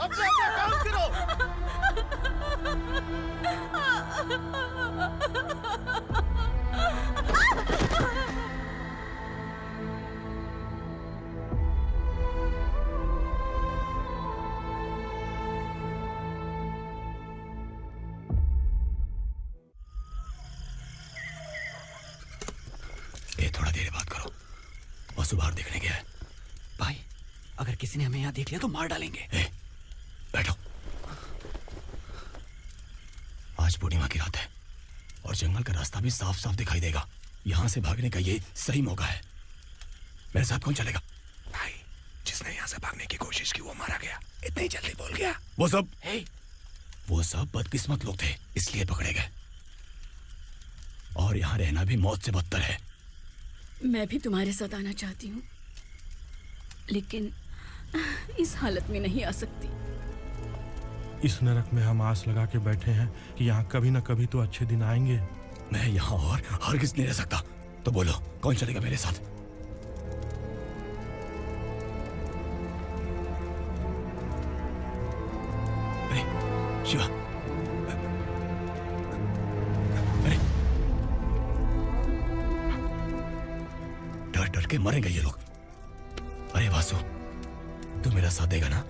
अपना अपना काम करो। ये थोड़ा देर बात करो। वासु बाहर देखने गया है। भाई, अगर किसी ने हमें यहाँ देख लिया तो मार डालेंगे। बैठो। आज पूर्णिमा की रात है और जंगल का रास्ता भी साफ साफ दिखाई देगा। यहाँ से भागने का ये सही मौका है। मेरे साथ कौन चलेगा? भाई, जिसने यहाँ से भागने की कोशिश की वो मारा गया। इतनी जल्दी बोल गया। वो सब बदकिस्मत लोग थे, इसलिए पकड़े गए। और यहाँ रहना भी मौत से बदतर है। मैं भी तुम्हारे साथ आना चाहती हूँ, लेकिन इस हालत में नहीं आ सकती। इस नरक में हम आस लगा के बैठे हैं कि यहाँ कभी न कभी तो अच्छे दिन आएंगे। मैं यहाँ और हरगिज़ नहीं रह सकता। तो बोलो, कौन चलेगा मेरे साथ? अरे शिवा, अरे डर डर के मरेंगे ये लोग। अरे वासु, तू मेरा साथ देगा ना?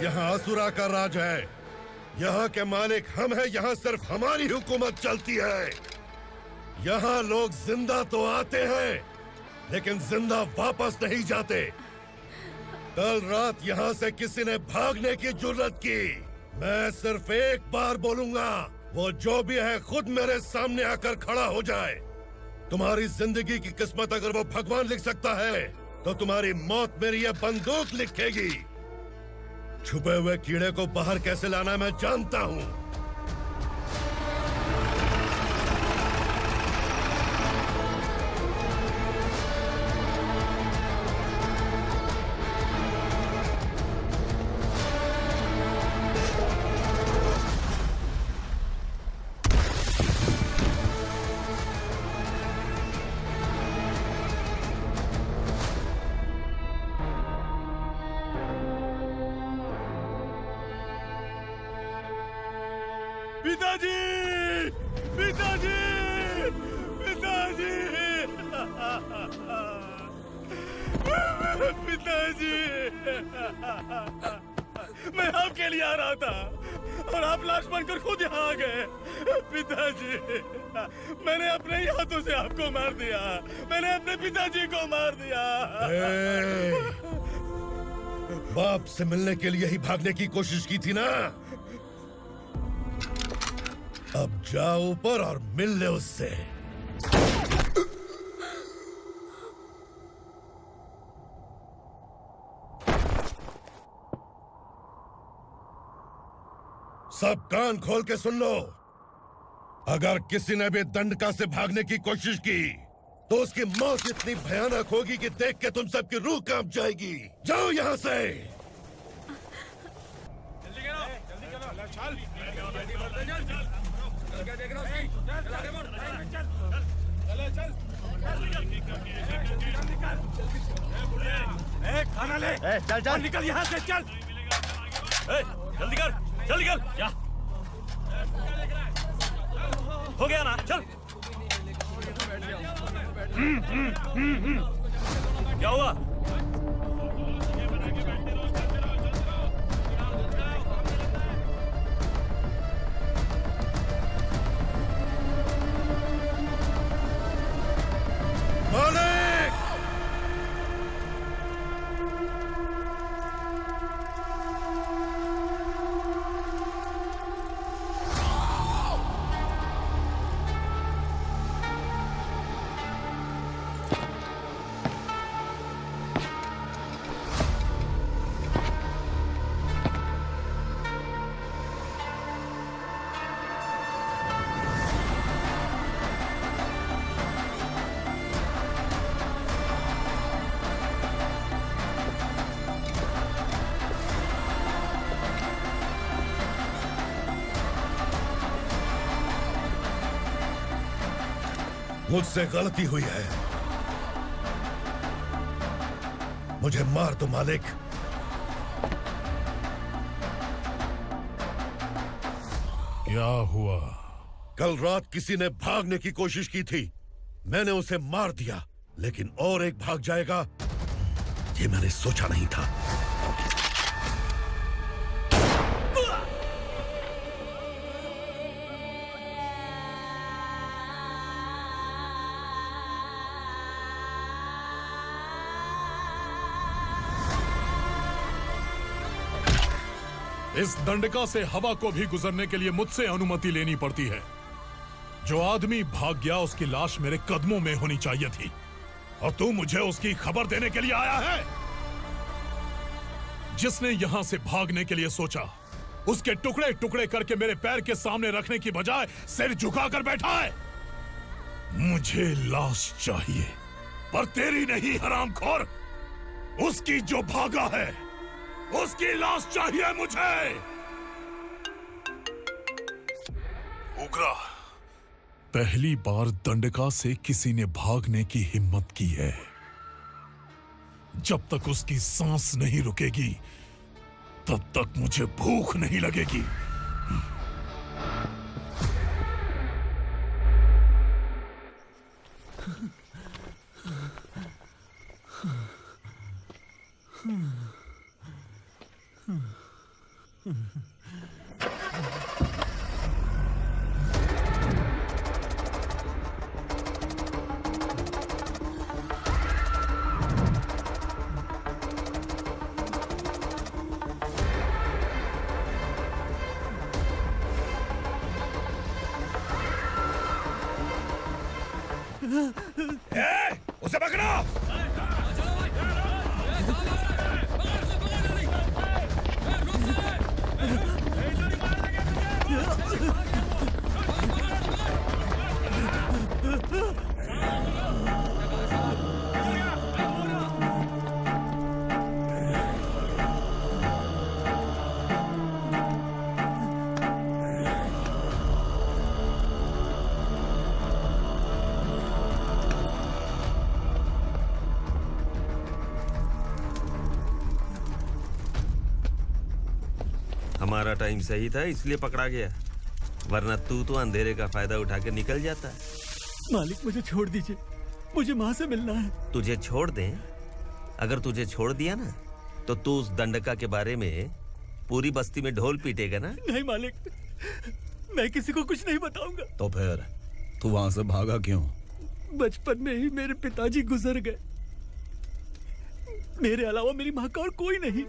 यहाँ असुरा का राज है। यहाँ के मालिक हम हैं। यहाँ सिर्फ हमारी हुकूमत चलती है। यहाँ लोग जिंदा तो आते हैं, लेकिन जिंदा वापस नहीं जाते। कल रात यहाँ से किसी ने भागने की जुर्रत की, मैं सिर्फ एक बार बोलूंगा, वो जो भी है खुद मेरे सामने आकर खड़ा हो जाए। तुम्हारी जिंदगी की किस्मत अगर वो भगवान लिख सकता है, तो तुम्हारी मौत मेरी ये बंदूक लिखेगी। छुपे हुए कीड़े को बाहर कैसे लाना मैं जानता हूँ। पिताजी! पिताजी! पिताजी! मेरे पिताजी! मैं आपके लिए आ रहा था और आप लाश बनकर खुद यहाँ आ गए। पिताजी, मैंने अपने ही हाथों से आपको मार दिया। मैंने अपने पिताजी को मार दिया। बाप से मिलने के लिए ही भागने की कोशिश की थी ना? अब जाओ ऊपर और मिल ले उससे। सब कान खोल के सुन लो। अगर किसी ने भी दंडका से भागने की कोशिश की तो उसकी मौत इतनी भयानक होगी कि देख के तुम सबकी रूह कांप जाएगी। जाओ यहाँ से। खाना ले। चल चल निकल यहाँ से चल। जल्दी कर जल्दी कर। क्या हो गया ना? चल। क्या हुआ? मालिक! मुझसे गलती हुई है। मुझे मार दो मालिक। क्या हुआ? कल रात किसी ने भागने की कोशिश की थी। मैंने उसे मार दिया, लेकिन और एक भाग जाएगा ये मैंने सोचा नहीं था। इस दंडका से हवा को भी गुजरने के लिए मुझसे अनुमति लेनी पड़ती है। जो आदमी भाग गया उसकी लाश मेरे कदमों में होनी चाहिए थी, और तू मुझे उसकी खबर देने के लिए आया है। जिसने यहां से भागने के लिए सोचा, उसके टुकड़े टुकड़े करके मेरे पैर के सामने रखने की बजाय सिर झुकाकर बैठा है। मुझे लाश चाहिए, पर तेरी नहीं हरामखोर। उसकी जो भागा है उसकी लाश चाहिए मुझे। उग्रा, पहली बार दंडका से किसी ने भागने की हिम्मत की है। जब तक उसकी सांस नहीं रुकेगी तब तक मुझे भूख नहीं लगेगी। उसे पकड़ो। हमारा टाइम सही था इसलिए पकड़ा गया, वरना तू तो अंधेरे का फायदा उठा के निकल जाता। मालिक मुझे छोड़ दीजिए, मुझे माँ से मिलना है। तुझे छोड़ दें? अगर तुझे छोड़ दिया ना तो तू उस दंडका के बारे में पूरी बस्ती में ढोल पीटेगा ना। नहीं मालिक, मैं किसी को कुछ नहीं बताऊंगा। तो फिर तू वहां से भागा क्यों? बचपन में ही मेरे पिताजी गुजर गए। मेरे अलावा मेरी माँ का और कोई नहीं।